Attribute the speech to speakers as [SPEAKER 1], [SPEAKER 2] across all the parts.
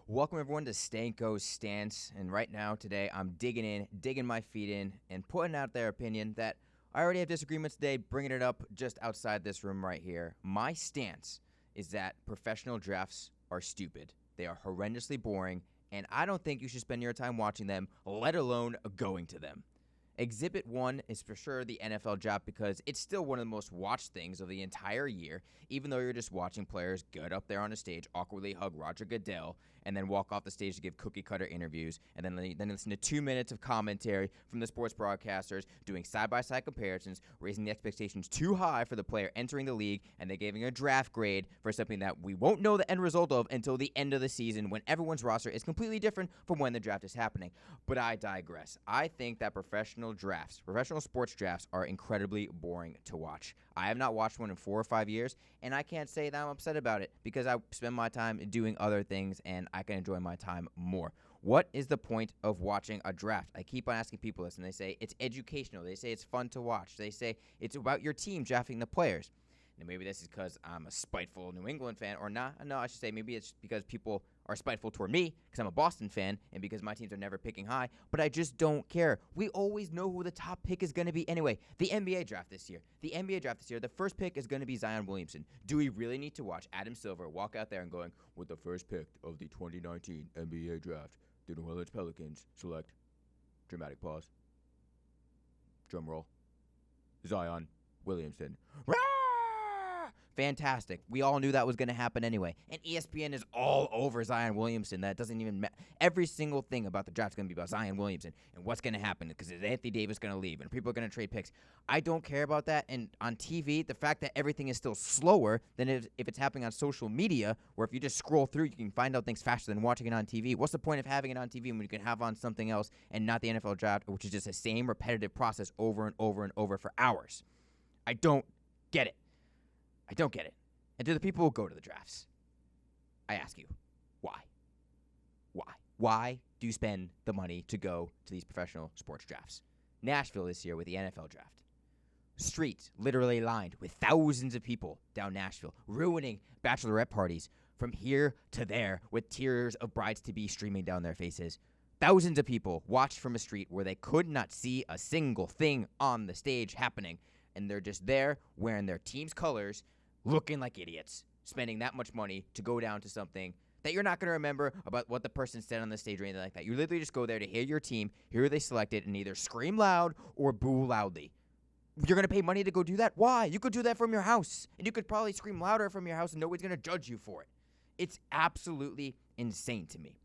[SPEAKER 1] Welcome everyone to Stanko's Stance, and right now, today, I'm digging my feet in, and putting out their opinion that I already have disagreements today, bringing it up just outside this room right here. My stance is that professional drafts are stupid. They are horrendously boring, and I don't think you should spend your time watching them, let alone going to them. Exhibit 1 is for sure the NFL draft because it's still one of the most watched things of the entire year, even though you're just watching players get up there on a stage, awkwardly hug Roger Goodell, and then walk off the stage to give cookie-cutter interviews, and then listen to 2 minutes of commentary from the sports broadcasters, doing side-by-side comparisons, raising the expectations too high for the player entering the league, and then giving a draft grade for something that we won't know the end result of until the end of the season when everyone's roster is completely different from when the draft is happening. But I digress. I think that professional sports drafts are incredibly boring to watch. I have not watched one in 4 or 5 years, and I can't say that I'm upset about it because I spend my time doing other things and I can enjoy my time more. What is the point of watching a draft? I keep on asking people this, and they say it's educational. They say it's fun to watch. They say it's about your team drafting the players. Now, maybe this is because I'm a spiteful New England fan, or not. No, I should say maybe it's because people are spiteful toward me because I'm a Boston fan and because my teams are never picking high, but I just don't care. We always know who the top pick is going to be anyway. The NBA draft this year, the first pick is going to be Zion Williamson. Do we really need to watch Adam Silver walk out there and going, with the first pick of the 2019 NBA draft, the New Orleans Pelicans select, dramatic pause, drum roll, Zion Williamson. Fantastic. We all knew that was going to happen anyway. And ESPN is all over Zion Williamson. That doesn't even matter. Every single thing about the draft is going to be about Zion Williamson and what's going to happen because is Anthony Davis going to leave and people are going to trade picks. I don't care about that. And on TV, the fact that everything is still slower than if it's happening on social media, where if you just scroll through, you can find out things faster than watching it on TV. What's the point of having it on TV when you can have on something else and not the NFL draft, which is just the same repetitive process over and over and over for hours? I don't get it. I don't get it. And to the people who go to the drafts, I ask you, why? Why? Why do you spend the money to go to these professional sports drafts? Nashville this year with the NFL draft. Streets literally lined with thousands of people down Nashville, ruining bachelorette parties from here to there with tears of brides-to-be streaming down their faces. Thousands of people watched from a street where they could not see a single thing on the stage happening, and they're just there wearing their team's colors, looking like idiots, spending that much money to go down to something that you're not going to remember about what the person said on the stage or anything like that. You literally just go there to hear your team, hear who they selected, and either scream loud or boo loudly. You're going to pay money to go do that? Why? You could do that from your house, and you could probably scream louder from your house, and nobody's going to judge you for it. It's absolutely insane to me.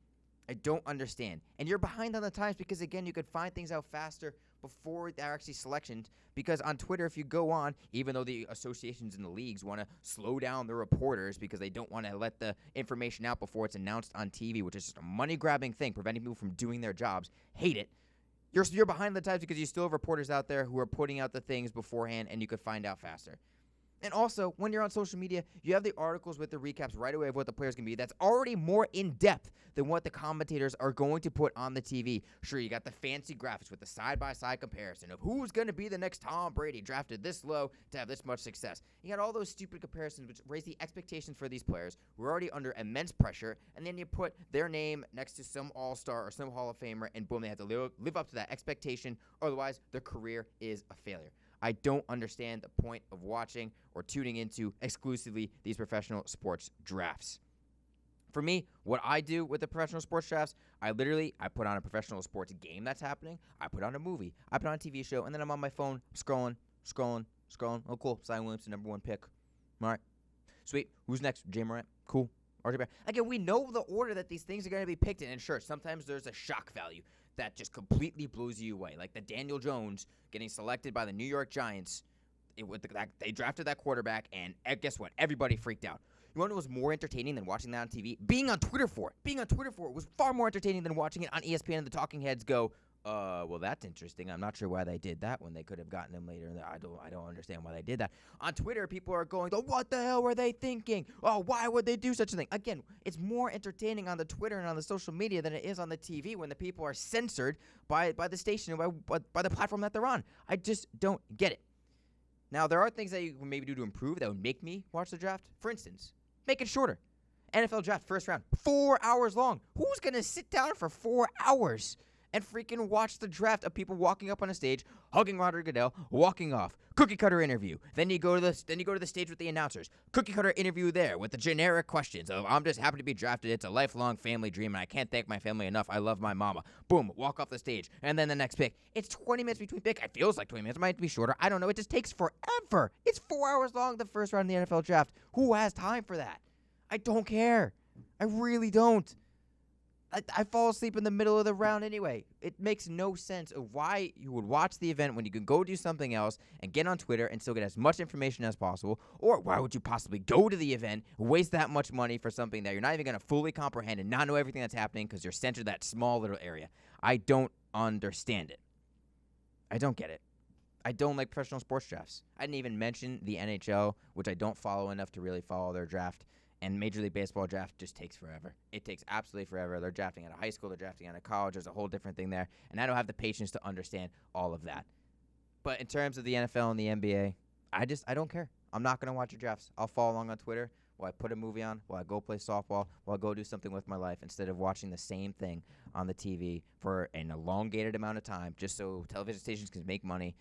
[SPEAKER 1] I don't understand. And you're behind on the times because, again, you could find things out faster before they're actually selections. Because on Twitter, if you go on, even though the associations and the leagues want to slow down the reporters because they don't want to let the information out before it's announced on TV, which is just a money-grabbing thing, preventing people from doing their jobs, hate it. You're behind the times because you still have reporters out there who are putting out the things beforehand, and you could find out faster. And also, when you're on social media, you have the articles with the recaps right away of what the players can be. That's already more in-depth than what the commentators are going to put on the TV. Sure, you got the fancy graphics with the side-by-side comparison of who's going to be the next Tom Brady, drafted this low to have this much success. You got all those stupid comparisons which raise the expectations for these players who are already under immense pressure, and then you put their name next to some all-star or some Hall of Famer, and boom, they have to live up to that expectation, otherwise their career is a failure. I don't understand the point of watching or tuning into exclusively these professional sports drafts. For me, what I do with the professional sports drafts, I put on a professional sports game that's happening. I put on a movie. I put on a TV show, and then I'm on my phone scrolling. Oh, cool. Zion Williamson, #1 pick. All right. Sweet. Who's next? Jay Morant. Cool. RJ Barrett. Again, we know the order that these things are going to be picked in, and sure, sometimes there's a shock value that just completely blows you away, like the Daniel Jones getting selected by the New York Giants. They drafted that quarterback, and guess what? Everybody freaked out. You want to know what was more entertaining than watching that on TV? Being on Twitter for it was far more entertaining than watching it on ESPN and the talking heads go, well, that's interesting. I'm not sure why they did that when they could have gotten him later. I don't understand why they did that. On Twitter, people are going, what the hell were they thinking? Oh, why would they do such a thing? Again, it's more entertaining on the Twitter and on the social media than it is on the TV when the people are censored by the station and by the platform that they're on. I just don't get it. Now, there are things that you can maybe do to improve that would make me watch the draft. For instance, make it shorter. NFL draft first round, 4 hours long. Who's going to sit down for 4 hours and freaking watch the draft of people walking up on a stage, hugging Roger Goodell, walking off, cookie cutter interview. Then you go to the stage with the announcers, cookie cutter interview there with the generic questions of I'm just happy to be drafted. It's a lifelong family dream, and I can't thank my family enough. I love my mama. Boom, walk off the stage, and then the next pick. It's 20 minutes between pick. It feels like 20 minutes. It might be shorter. I don't know. It just takes forever. It's 4 hours long, the first round of the NFL draft. Who has time for that? I don't care. I really don't. I fall asleep in the middle of the round anyway. It makes no sense of why you would watch the event when you can go do something else and get on Twitter and still get as much information as possible. Or why would you possibly go to the event, waste that much money for something that you're not even going to fully comprehend and not know everything that's happening because you're centered that small little area. I don't understand it. I don't get it. I don't like professional sports drafts. I didn't even mention the NHL, which I don't follow enough to really follow their draft. And Major League Baseball draft just takes forever. It takes absolutely forever. They're drafting out of high school. They're drafting out of college. There's a whole different thing there. And I don't have the patience to understand all of that. But in terms of the NFL and the NBA, I don't care. I'm not going to watch your drafts. I'll follow along on Twitter while I put a movie on, while I go play softball, while I go do something with my life instead of watching the same thing on the TV for an elongated amount of time just so television stations can make money.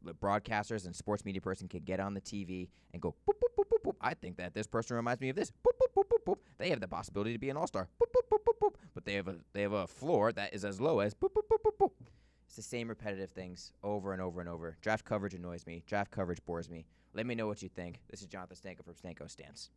[SPEAKER 1] The broadcasters and sports media person can get on the TV and go, boop, boop, boop, boop, boop. I think that this person reminds me of this. Boop, boop, boop, boop, boop. They have the possibility to be an all-star. Boop, boop, boop, boop, boop. But they have a floor that is as low as boop, boop, boop, boop, boop. It's the same repetitive things over and over and over. Draft coverage annoys me. Draft coverage bores me. Let me know what you think. This is Jonathan Stanko from Stanko Stance.